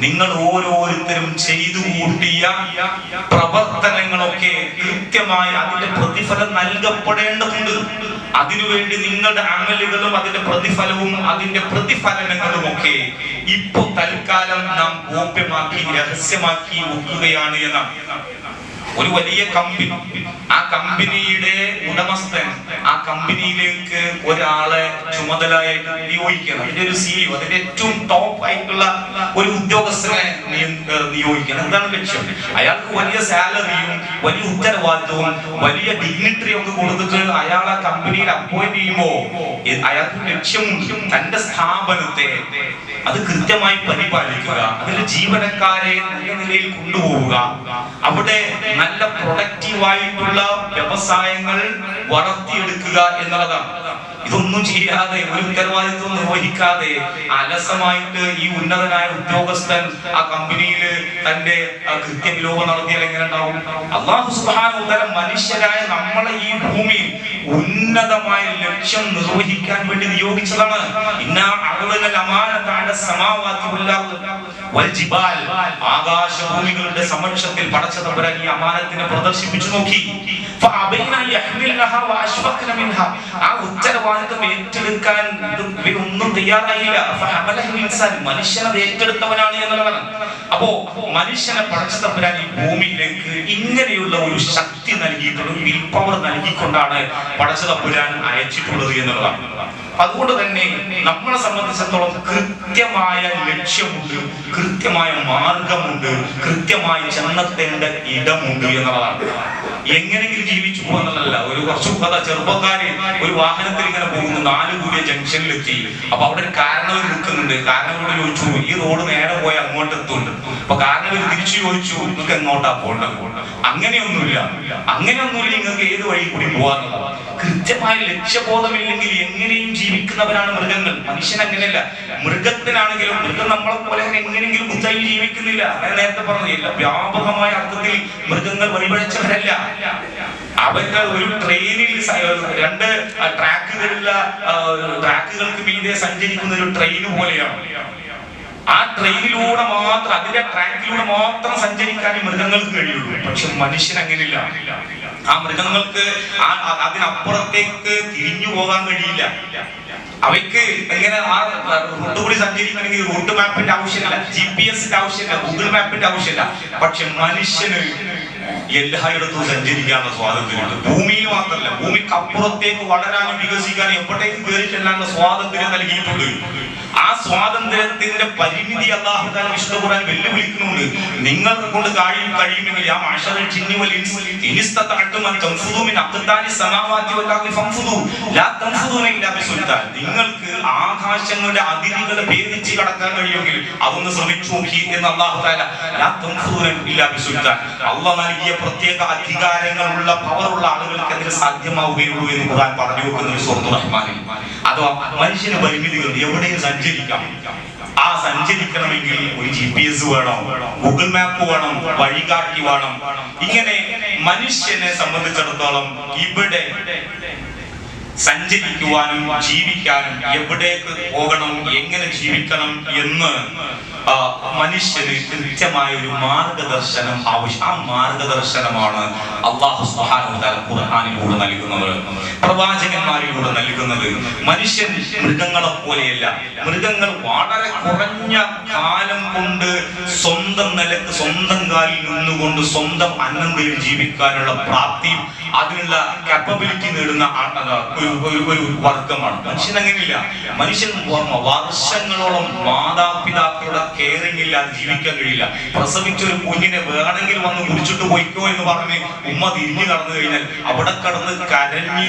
നിങ്ങൾ ഓരോരുത്തരും ചെയ്തു കൂട്ടിയ പ്രവർത്തനങ്ങളൊക്കെ കൃത്യമായി അതിന്റെ പ്രതിഫലം നൽകപ്പെടേണ്ടതുണ്ട്. അതിനുവേണ്ടി നിങ്ങളുടെ അമലുകളും അതിന്റെ പ്രതിഫലവും അതിന്റെ പ്രതിഫലനങ്ങളും ഒക്കെ ഇപ്പൊ തൽക്കാലം നാം ഗോപ്യമാക്കി രഹസ്യമാക്കി വെക്കുകയാണ് എന്നാണ്. ഒരു വലിയ കമ്പനി, ആ കമ്പനിയുടെ ഉടമസ്ഥൻ ആ കമ്പനിയിലേക്ക് ഒരാളെ ചുമതലയായിട്ട് നിയോഗിക്കണം. അതിന്റെ ഒരു CEO, അതിന്റെ ഏറ്റവും ടോപ്പ് ആയിട്ടുള്ള ഒരു ഉദ്യോഗസ്ഥനെ നിയോഗിക്കണം. എന്താണ് ലക്ഷ്യം? അയാൾക്ക് വലിയ സാലറിയും വലിയ ഉത്തരവാദിത്വവും വലിയ ഡിഗ്നിറ്ററിയും ഒക്കെ കൊടുത്തിട്ട് അയാളെ കമ്പനിയിൽ അപ്പോയിന്റ് ചെയ്യുമ്പോ അയാൾക്ക് ലക്ഷ്യമുണ്ട് തന്റെ സ്ഥാപനത്തെ അത് കൃത്യമായി പരിപാലിക്കുക, അതിന്റെ ജീവനക്കാരെ നല്ല നിലയിൽ കൊണ്ടുപോവുക, അവിടെ നല്ല പ്രൊഡക്റ്റീവായിട്ടുള്ള വ്യവസായങ്ങൾ വളർത്തിയെടുക്കുക എന്നുള്ളതാണ്. ഇതൊന്നും ചെയ്യാതെ ഒരു ഉത്തരവാദിത്വം നിർവഹിക്കാതെ അലസമായിട്ട് ഈ ഉന്നതനായ ഉദ്യോഗസ്ഥൻ ആ കമ്പനിയിൽ തന്റെ കൃത്യവിലോപം നടത്തിയാൽ എങ്ങനെ ഉണ്ടാവും? അല്ലാഹു സുബ്ഹാനഹു വ തആല മനുഷ്യരായ നമ്മളെ ഈ ഭൂമിയിൽ ഉന്നതമായ ലക്ഷ്യം നിർവഹിക്കാൻ വേണ്ടി നിയോഗിച്ചതാണ്. ഇന്നാ അഅ്റദൽ അമാനത അല സമാവാതി വൽ ജിബാൽ, ആകാശഭൂമികളുടെ സമക്ഷത്തിൽ പടച്ച തമ്പുരാൻ ഈ അമാനത്തിനെ പ്രദർശിപ്പിച്ചു നോക്കി. ഫഅബൈന യഹ്മിൽനഹാ വഅശ്ഫഖന മിൻഹാ, ആ ഉത്തരവാദിത്വം ഏറ്റെടുക്കാൻ ഒന്നും തയ്യാറായില്ല. ഫഹമലഹു ഇൻസാൻ, മനുഷ്യനെ ഏറ്റെടുത്തവനാണ് എന്നുള്ളതാണ്. അപ്പോ മനുഷ്യനെ പടച്ച തമ്പുരാൻ ഈ ഭൂമിയിലേക്ക് ഇങ്ങനെയുള്ള ഒരു ശക്തി നൽകിയിട്ടുള്ള വിൽ പവർ നൽകിക്കൊണ്ടാണ് പടച്ച തമ്പുരാൻ അയച്ചിട്ടുള്ളത് എന്നുള്ളതാണ്. അതുകൊണ്ട് തന്നെ നമ്മളെ സംബന്ധിച്ചിടത്തോളം കൃത്യമായ ലക്ഷ്യമുണ്ട്, കൃത്യമായ മാർഗമുണ്ട്, കൃത്യമായി ചെന്നെത്തേണ്ട ഇടമുണ്ട് എന്നുള്ളതാണ്. എങ്ങനെയെങ്കിലും ജീവിച്ചു പോകുന്നതല്ല. ഒരു കുറച്ചു ചെറുപ്പക്കാര് ഒരു വാഹനത്തിൽ ഇങ്ങനെ പോകുന്നു, 4 കൂടിയ ജംഗ്ഷനിലെത്തി. അപ്പൊ അവിടെ ഒരു കാരണവർ നിൽക്കുന്നുണ്ട്. കാരണവരോട് ചോദിച്ചു, ഈ റോഡ് നേരെ പോയി അങ്ങോട്ട് എത്തുന്നുണ്ട്. അപ്പൊ കാരണവർ തിരിച്ചു ചോദിച്ചു, നിങ്ങൾക്ക് എങ്ങോട്ടാ പോകേണ്ടത്? അങ്ങനെയൊന്നുമില്ല, നിങ്ങൾക്ക് ഏത് വഴി കൂടി പോകാന്നുള്ളത്. കൃത്യമായ ലക്ഷ്യബോധമില്ലെങ്കിൽ എങ്ങനെയും ജീവിക്കുന്നവരാണ് മൃഗങ്ങൾ. മനുഷ്യൻ അങ്ങനെയല്ല. മൃഗത്തിനാണെങ്കിലും മൃഗം നമ്മളെ പോലെ എങ്ങനെയെങ്കിലും ബുദ്ധിയായി ജീവിക്കുന്നില്ല. നേരത്തെ പറഞ്ഞില്ല, വ്യാപകമായ അർത്ഥത്തിൽ മൃഗങ്ങൾ വഴിപഴച്ചവരല്ല. അവർക്ക് ഒരു ട്രെയിനിൽ 2 ട്രാക്കുകൾക്ക് മീതെ സഞ്ചരിക്കുന്ന ഒരു ട്രെയിൻ പോലെയാണ്. ആ ട്രെയിനിലൂടെ മാത്രം, അതിന്റെ ട്രാക്കിലൂടെ മാത്രം സഞ്ചരിക്കാൻ മൃഗങ്ങൾക്ക് കഴിയുള്ളൂ. പക്ഷെ മനുഷ്യൻ അങ്ങനെയില്ല. ആ മൃഗങ്ങൾക്ക് അതിനപ്പുറത്തേക്ക് തിരിഞ്ഞു പോകാൻ കഴിയില്ല. അവയ്ക്ക് എങ്ങനെ ആ റൂട്ട് കൂടി സഞ്ചരിക്കണമെങ്കിൽ റൂട്ട് മാപ്പിന്റെ ആവശ്യമില്ല, GPS-ന്റെ ആവശ്യമില്ല, ഗൂഗിൾ മാപ്പിന്റെ ആവശ്യമില്ല. പക്ഷെ മനുഷ്യന് എല്ലായിടത്തും സഞ്ചരിക്കാനുള്ള സ്വാതന്ത്ര്യമുണ്ട്. ഭൂമിയിൽ മാത്രമല്ല, ഭൂമിക്ക് അപ്പുറത്തേക്ക് വളരാനും വികസിക്കാനും എപ്പോഴേക്ക് കയറി ചെല്ലാനുള്ള സ്വാതന്ത്ര്യം നൽകിയിട്ടുണ്ട്. ആ സ്വാതന്ത്ര്യത്തിന്റെ പരിമിതി അല്ലാഹു തആല വിശുദ്ധ ഖുർആൻ വെല്ലുവിളിക്കുന്നുണ്ട്. നിങ്ങൾക്ക് കൊണ്ട് കഴിയുമെങ്കിൽ യാ മഅശറൽ ജിന്നി വൽ ഇൻസ് ഇനിസ്തതഅതും അൻ തൻഫുദു മിൻ അഖ്താരി സമാവാതി വൽ അർളി ഫൻഫുദു ലാ തൻഫുദൂന ഇല്ലാ ബിസുൽത്താൻ. നിങ്ങൾക്ക് ആകാശങ്ങളുടെ അതിരുകളെ ഭേദിച്ച് കടക്കാൻ കഴിയുമെങ്കിൽ അതൊന്ന് ശ്രമിച്ചു നോക്കി എന്ന് അല്ലാഹു തആല ലാ തൻഫുദൂന ഇല്ലാ ബിസുൽത്താൻ. അല്ലാഹു നൽകിയ പ്രത്യേക അധികാരങ്ങളുള്ള പവറുള്ള ആളുകൾക്ക് അതിന് സാധ്യമാവുകയുള്ളൂ എന്ന് ഖുർആൻ പറഞ്ഞു വെക്കുന്ന സൂറത്തുർ റഹ്മാനിൽ. അഥവാ മനുഷ്യന് പരിമിതികൾ, എവിടെയും സഞ്ചരിക്കാം. ആ സഞ്ചരിക്കണമെങ്കിൽ ഒരു GPS വേണം, ഗൂഗിൾ മാപ്പ് വേണം, വഴികാട്ടി വേണം. ഇങ്ങനെ മനുഷ്യനെ സംബന്ധിച്ചിടത്തോളം ഇവിടെ സഞ്ചരിക്കുവാനും ജീവിക്കാനും എവിടേക്ക് പോകണം, എങ്ങനെ ജീവിക്കണം എന്ന് മനുഷ്യന് കൃത്യമായ ഒരു മാർഗദർശനം ആവശ്യം. ആ മാർഗദർശനമാണ് അല്ലാഹു സുബ്ഹാനഹു വ തആല ഖുർആനിലൂടെ നൽകുന്നത്, പ്രവാചകന്മാരിലൂടെ നൽകുന്നത്. മനുഷ്യൻ മൃഗങ്ങളെ പോലെയല്ല. മൃഗങ്ങൾ വളരെ കുറഞ്ഞ കാലം കൊണ്ട് സ്വന്തം നിലക്ക് സ്വന്തം കാലിൽ നിന്നുകൊണ്ട് സ്വന്തം അന്നന്തയിൽ ജീവിക്കാനുള്ള പ്രാപ്തിയും അതിനുള്ള കാപ്പബിലിറ്റി നേടുന്ന ഒരു വർഗമാണ്. മനുഷ്യൻ അങ്ങനെയില്ല. മനുഷ്യൻ വർഷങ്ങളോളം മാതാപിതാക്കളുടെ കെയറിംഗ് ഇല്ലാതെ ജീവിക്കാൻ കഴിയില്ല. പ്രസവിച്ച ഒരു കുഞ്ഞിനെ വേണമെങ്കിൽ വന്ന് കുടിച്ചിട്ട് പോയിക്കോ എന്ന് പറഞ്ഞ് ഉമ്മ തിരിഞ്ഞു കടന്നു കഴിഞ്ഞാൽ അവിടെ കടന്ന് കരഞ്ഞ്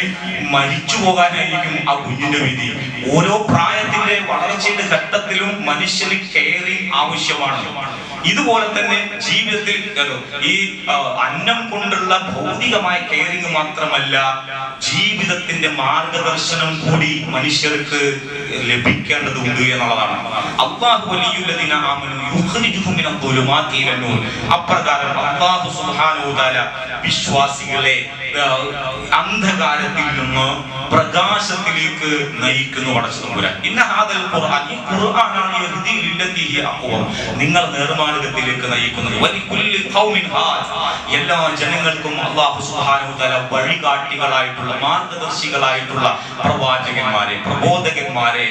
മരിച്ചു പോകാനായിരിക്കും ആ കുഞ്ഞിന്റെ വിധി. ഓരോ പ്രായത്തിന്റെ വളർച്ചയുടെ ഘട്ടത്തിലും മനുഷ്യന് കെയറിംഗ് ആവശ്യമാണ്. ഇതുപോലെ തന്നെ ജീവിതത്തിൽ ഈ അന്നം കൊണ്ടുള്ള ഭൗതികമായ കെയറിംഗ് മാത്രമല്ല, ജീവിതത്തിന്റെ മാർഗദർശനം കൂടി മനുഷ്യർക്ക് ലഭിക്കേണ്ടതുണ്ട് എന്നുള്ളതാണ്. അല്ലാഹു വലിയുല്ലദീന ആമനു യുഖ്രിജുഹും മിനൽ ദുലുമാതി ഇലൻ നൂർ. അപ്രകാരം അല്ലാഹു സുബ്ഹാനഹു വ തആല വിശ്വാസികളെ അന്ധകാരത്തിൽ നിന്ന് പ്രകാശത്തിലേക്ക് നയിക്കുന്നു. പടച്ചതമ്പുരാൻ ഇന്ന ഹാദൽ ഖുർആൻ, ഈ ഖുർആനാണ് യഹ്ദി ലില്ലതി ഹി അഖ്വം, നിങ്ങൾ നേർമാർഗ്ഗത്തിലേക്ക് നയിക്കുന്നത്. വലികുല്ലി ഖൗമിൻ ഹാദ്, എല്ലാ ജനങ്ങൾക്കും അല്ലാഹു സുബ്ഹാനഹു വ തആല വഴികാട്ടികളായിട്ടുള്ള മാർഗ്ഗദർശികളായിട്ടുള്ള പ്രവാചകന്മാരെ, പ്രബോധകന്മാരെ,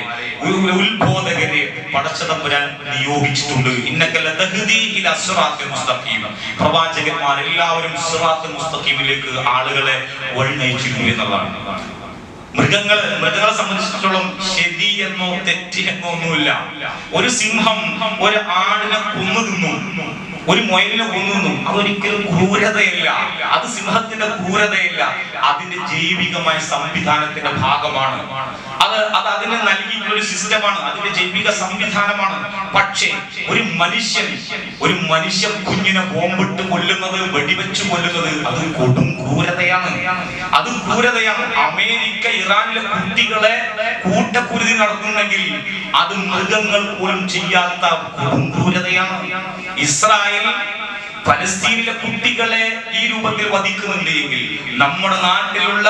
ഉത്ബോധകരെ പടച്ചതമ്പുരാൻ നിയോഗിച്ചിട്ടുണ്ട്. ഇന്നക ലതഹ്ദി ഇലാ സിറാത്തിൽ മുസ്തഖീം, പ്രവാചകന്മാരെല്ലാവരും സിറാത്തുൽ മുസ്തഖീമിലേക്ക് ആളുകളെ വഴി നയിച്ചിട്ടുണ്ട് എന്നുള്ളതാണ്. മൃഗങ്ങളെ സംബന്ധിച്ചിടത്തോളം ശരി എന്നോ തെറ്റ് എന്നോ ഒന്നുമില്ല. ഒരു സിംഹം ഒരു ആടിനെ കൊന്നു തിന്നും, ഒരു മുയലിനെ കൊന്നു തിന്നും, അതൊരിക്കലും ക്രൂരതയല്ല. അത് സിംഹത്തിന്റെ ക്രൂരതയല്ല, അതിന്റെ ജൈവികമായ സംവിധാനത്തിന്റെ ഭാഗമാണ്. അത് അതിന് നൽകിയിട്ടുള്ള ഒരു സിസ്റ്റമാണ്, അതിന്റെ ജൈവിക സംവിധാനമാണ്. പക്ഷേ ഒരു മനുഷ്യൻ കുഞ്ഞിനെ ബോംബിട്ട് കൊല്ലുന്നത്, വെടിവെച്ച് കൊല്ലുന്നത്, അത് കൊടും ക്രൂരതയാണ്. അത് ക്രൂരതയാണ്. അമേരിക്ക ഇറാനിലെ കുട്ടികളെ കൂട്ടക്കുരുതി നടത്തുന്നെങ്കിൽ അത് മൃഗങ്ങൾ പോലും ചെയ്യാത്ത കൊടും ക്രൂരതയാണ്. ഇസ്രായേൽ ഫലസ്തീനിലെ കുട്ടികളെ ഈ രൂപത്തിൽ വധിക്കുന്നുണ്ട് എങ്കിൽ നമ്മുടെ നാട്ടിലുള്ള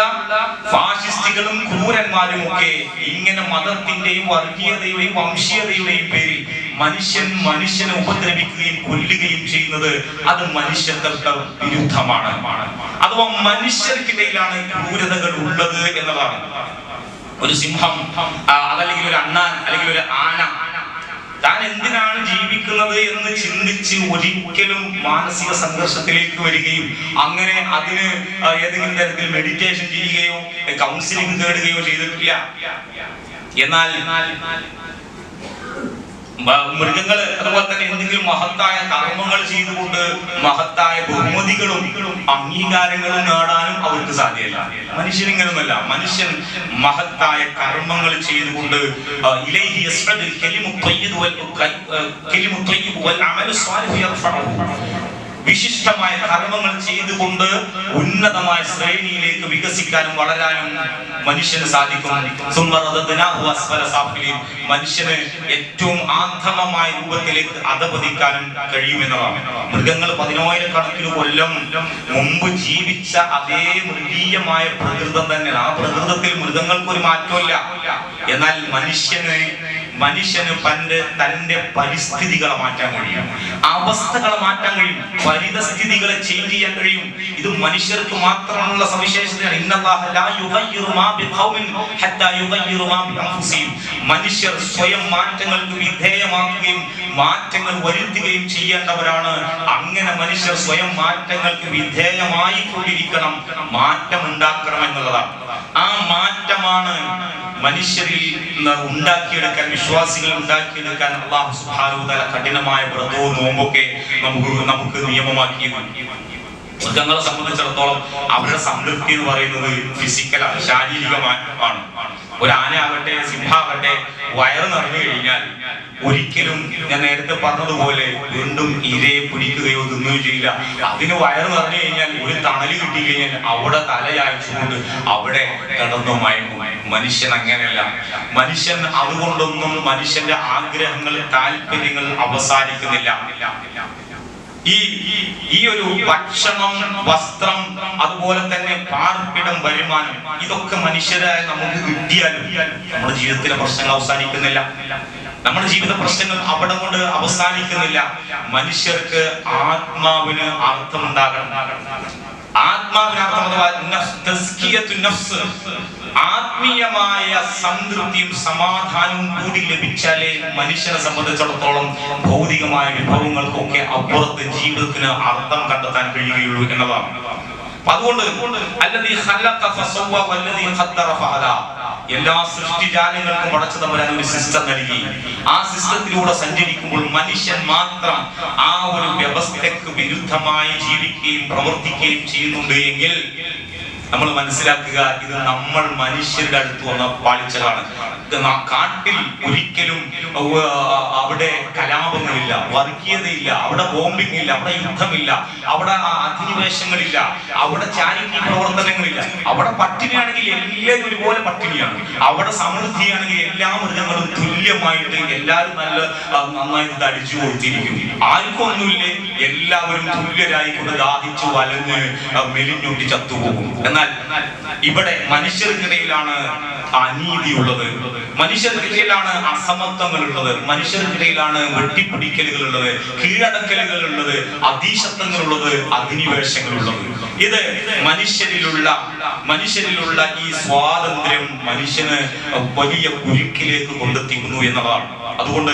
ഫാഷിസ്റ്റുകളും ക്രൂരന്മാരും ഒക്കെ ഇങ്ങനെ മതത്തിന്റെയും വർഗീയതയുടെയും വംശീയതയുടെയും പേരിൽ മനുഷ്യനെ ഉപദ്രവിക്കുകയും കൊല്ലുകയും ചെയ്യുന്നത് അത് മനുഷ്യത്വ വിരുദ്ധമാണ്. അഥവാ മനുഷ്യർക്കിടയിലാണ് ക്രൂരതകൾ ഉള്ളത് എന്നതാണ്. ഒരു സിംഹം അതല്ലെങ്കിൽ ഒരു അണ്ണാൻ അല്ലെങ്കിൽ ഒരു ആന താൻ എന്തിനാണ് ജീവിക്കുന്നത് എന്ന് ചിന്തിച്ച് ഒരിക്കലും മാനസിക സംഘർഷത്തിലേക്ക് വരികയും അങ്ങനെ അതിന് ഏതെങ്കിലും തരത്തിൽ മെഡിറ്റേഷൻ ചെയ്യുകയോ കൗൺസിലിംഗ് തേടുകയോ ചെയ്തിട്ടില്ല. എന്നാൽ മൃഗങ്ങൾ അതുപോലെ തന്നെ എന്തെങ്കിലും മഹത്തായ കർമ്മങ്ങൾ ചെയ്തുകൊണ്ട് മഹത്തായ ബഹുമതികളും അംഗീകാരങ്ങളും നേടാനും അവർക്ക് സാധ്യമല്ല. മനുഷ്യൻ ഇങ്ങനൊന്നുമല്ല. മനുഷ്യൻ മഹത്തായ കർമ്മങ്ങൾ ചെയ്തുകൊണ്ട് വിശിഷ്ടമായ കർമ്മങ്ങൾ ചെയ്തുകൊണ്ട് ഉന്നതമായ ശ്രേണിയിലേക്ക് വികസിക്കാനും വളരാനും മനുഷ്യന് സാധിക്കും. മനുഷ്യന് ഏറ്റവും ആധമമായ രൂപത്തിലേക്ക് അധപതിക്കാനും കഴിയുമെന്നതാണ്. മൃഗങ്ങൾ 10,000 കൊല്ലം മുമ്പ് ജീവിച്ച അതേ മൃഗീയമായ പ്രകൃതം തന്നെയാണ്. ആ പ്രകൃതത്തിൽ മൃഗങ്ങൾക്ക് ഒരു മാറ്റമില്ല. എന്നാൽ മനുഷ്യന് തന്റെ പരിസ്ഥിതികളെ മാറ്റാൻ കഴിയും, അവസ്ഥകളെ മാറ്റാൻ കഴിയും, പരിതസ്ഥിതികളെ ചേഞ്ച് ചെയ്യാൻ കഴിയും. ഇത് മനുഷ്യർക്ക് മാത്രമുള്ള സവിശേഷതയാണ്. മനുഷ്യർ സ്വയം മാറ്റങ്ങൾക്ക് വിധേയമാക്കുകയും മാറ്റങ്ങൾ വരുത്തുകയും ചെയ്യേണ്ടവരാണ്. അങ്ങനെ മനുഷ്യർ സ്വയം മാറ്റങ്ങൾക്ക് വിധേയമായി കൊണ്ടിരിക്കണം, മാറ്റം ഉണ്ടാക്കണം എന്നുള്ളതാണ്. ആ മാറ്റമാണ് മനുഷ്യരിൽ ഉണ്ടാക്കിയെടുക്കാൻ, വിശ്വാസികൾ ഉണ്ടാക്കിയെടുക്കാൻ അല്ലാഹു സുബ്ഹാനഹു വ തആല കഠിനമായ വ്രതവും നോമ്പൊക്കെ നമുക്ക് നിയമമാക്കിയത്. മൃഗങ്ങളെ സംബന്ധിച്ചിടത്തോളം അവരുടെ സംതൃപ്തി എന്ന് പറയുന്നത് ഫിസിക്കലാണ്, ശാരീരികമാണ്. ഒരു ആനയാകട്ടെ സിംഹമാകട്ടെ വയറ് നിറഞ്ഞു കഴിഞ്ഞാൽ ഒരിക്കലും ഞാൻ നേരത്തെ പറഞ്ഞതുപോലെ വീണ്ടും ഇരയെ പിടിക്കുകയോ തിന്നുകയോ ചെയ്യില്ല. അതിന് വയറ് നിറഞ്ഞു കഴിഞ്ഞാൽ ഒരു തണല് കിട്ടിക്കഴിഞ്ഞാൽ അവിടെ തലയാഴ്ചകൊണ്ട് അവിടെ കിടന്നു മയങ്ങും. മനുഷ്യൻ അങ്ങനെയല്ല. മനുഷ്യൻ അതുകൊണ്ടൊന്നും മനുഷ്യന്റെ ആഗ്രഹങ്ങൾ, താല്പര്യങ്ങൾ അവസാനിക്കുന്നില്ല. ഈ ഒരു ഭക്ഷണം, വസ്ത്രം, അതുപോലെ തന്നെ പാർപ്പിടം, വരുമാനം, ഇതൊക്കെ മനുഷ്യരായ നമുക്ക് കിട്ടിയാലും നമ്മുടെ ജീവിതത്തിലെ പ്രശ്നങ്ങൾ അവസാനിക്കുന്നില്ല. നമ്മുടെ ജീവിത പ്രശ്നങ്ങൾ അവിടെ കൊണ്ട് അവസാനിക്കുന്നില്ല. മനുഷ്യർക്ക് ആത്മാവിന് അർത്ഥമുണ്ടാകണം. ആത്മീയമായ സംതൃപ്തിയും സമാധാനവും കൂടി ലഭിച്ചാലേ മനുഷ്യനെ സംബന്ധിച്ചിടത്തോളം ഭൗതികമായ വിഭവങ്ങൾക്കൊക്കെ അപ്പുറത്ത് ജീവിതത്തിന് അർത്ഥം കണ്ടെത്താൻ കഴിയുകയുള്ളൂ എന്നതാണ്. അതുകൊണ്ട് എല്ലാ സൃഷ്ടിജാലങ്ങൾക്കും പടച്ചതമ്പുരാൻ ഒരു സിസ്റ്റം നൽകി. ആ സിസ്റ്റത്തിലൂടെ സഞ്ചരിക്കുമ്പോൾ മനുഷ്യൻ മാത്രം ആ ഒരു വ്യവസ്ഥയ്ക്ക് വിരുദ്ധമായി ജീവിക്കുകയും പ്രവർത്തിക്കുകയും ചെയ്യുന്നുണ്ട് എങ്കിൽ നമ്മൾ മനസ്സിലാക്കുക, ഇത് നമ്മൾ മനുഷ്യരുടെ അടുത്ത് വന്ന പാളിച്ചകളാണ്. കാട്ടിൽ ഒരിക്കലും അവിടെ കലാപങ്ങളില്ല, വർഗീയതയില്ല, അവിടെ ബോംബിംഗ് ഇല്ല, അവിടെ യുദ്ധമില്ല, അവിടെ അധിനിവേശങ്ങളില്ല, അവിടെ ചാരിറ്റി പ്രവർത്തനങ്ങളില്ല. അവിടെ പട്ടിണിയാണെങ്കിൽ എല്ലാവരും ഒരുപോലെ പട്ടിണിയാണ്. അവിടെ സമൃദ്ധിയാണെങ്കിൽ എല്ലാ മൃഗങ്ങളും തുല്യമായിട്ട് എല്ലാവരും നന്നായിട്ട് തടിച്ചു കൊടുത്തിരിക്കും. ആർക്കും ഒന്നുമില്ലേ, എല്ലാവരും തുല്യരായിക്കൊണ്ട് ദാഹിച്ചു വലഞ്ഞ് മെലിഞ്ഞൊട്ടി ചത്തുപോകും. എന്നാൽ ഇവിടെ മനുഷ്യർക്കിടയിലാണ് അനീതിയുള്ളത്, മനുഷ്യർക്കിടയിലാണ് അസമത്വങ്ങൾ ഉള്ളത്, മനുഷ്യർക്കിടയിലാണ് വെട്ടിപ്പിടിക്കലുകൾ ഉള്ളത്, കീഴടക്കലുകൾ ഉള്ളത്, അധീശത്വങ്ങളുള്ളത്, അധിനിവേശങ്ങളുള്ളത്. ഇത് മനുഷ്യരിലുള്ള ഈ സ്വാതന്ത്ര്യം മനുഷ്യന് വലിയ കുരുക്കിലേക്ക് കൊണ്ടെത്തിക്കുന്നു എന്നതാണ്. അതുകൊണ്ട്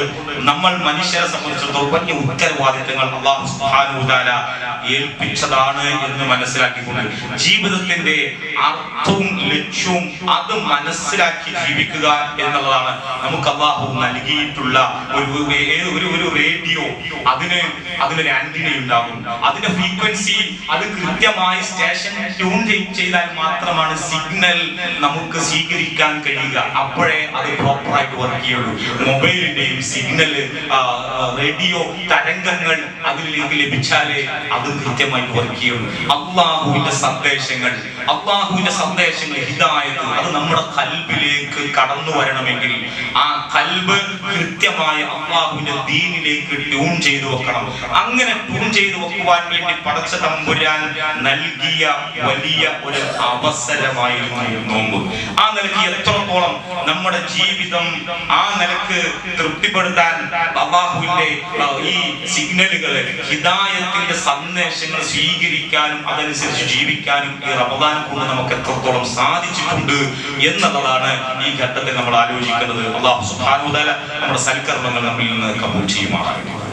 നമ്മൾ മനുഷ്യരെ സംബന്ധിച്ചിടത്തോളം വലിയ ഉത്തരവാദിത്തങ്ങൾ അല്ലാഹു സുബ്ഹാനഹു വ തആല ഏൽപ്പിച്ചതാണ് എന്ന് മനസ്സിലാക്കിക്കൊണ്ട് ജീവിതത്തിന്റെ അർത്ഥവും ലക്ഷ്യവും അത് മനസ്സിലാക്കി ജീവിക്കുക എന്നുള്ളതാണ് നമുക്ക് അല്ലാഹു നൽകിയിട്ടുള്ള ഒരു റേഡിയോ. അതിനൊരു ആന്റിന ഉണ്ടാകും, അതിന്റെ ഫ്രീക്വൻസി അത് കൃത്യമായി സ്റ്റേഷൻ ട്യൂൺ ചെയ്താൽ മാത്രമാണ് സിഗ്നൽ നമുക്ക് സ്വീകരിക്കാൻ കഴിയുക. അപ്പോഴേ അത് പ്രോപ്പറായിട്ട് വർക്ക് ചെയ്യുള്ളൂ. മൊബൈലിന്റെയും സിഗ്നൽ, റേഡിയോ തരംഗങ്ങൾ അതിലേക്ക് ലഭിച്ചാലേ അത് കൃത്യമായിട്ട് വർക്ക് ചെയ്യുള്ളൂ. അള്ളാഹുവിന്റെ സന്ദേശങ്ങൾ ഹിദായത്ത് അത് നമ്മുടെ ഖൽബിലേക്ക് കടന്നു വരണമെങ്കിൽ ആ ഖൽബ് കൃത്യമായി അള്ളാഹുവിന്റെ ദീനിലേക്ക് ട്യൂൺ ചെയ്തു വെക്കണം. അങ്ങനെ ട്യൂൺ ചെയ്തു വെക്കുവാൻ വേണ്ടി പടച്ച തമ്പുരാൻ നൽകിയ വലിയ ഒരു അവസരമായിരുന്നു നോമ്പ്. ആ നിലയ്ക്ക് എത്രത്തോളം നമ്മുടെ ജീവിതം ആ നിലക്ക് തൃപ്തിപ്പെടുത്താൻ അല്ലാഹുവിന്റെ ഈ സിഗ്നലുകള്, ഹിദായത്തിന്റെ സന്ദേശങ്ങൾ സ്വീകരിക്കാനും അതനുസരിച്ച് ജീവിക്കാനും ഈ റമദാൻ കൊണ്ട് നമുക്ക് എത്രത്തോളം സാധിച്ചിട്ടുണ്ട് എന്നുള്ളതാണ് ഈ ഘട്ടത്തിൽ നമ്മൾ ആലോചിക്കുന്നത്. അല്ലാഹു സുബ്ഹാനഹു വ തആല നമ്മുടെ സൽക്കർമ്മങ്ങൾ നമ്മിൽ നിന്ന് കബൂൽ ചെയ്യുമാറാകട്ടെ.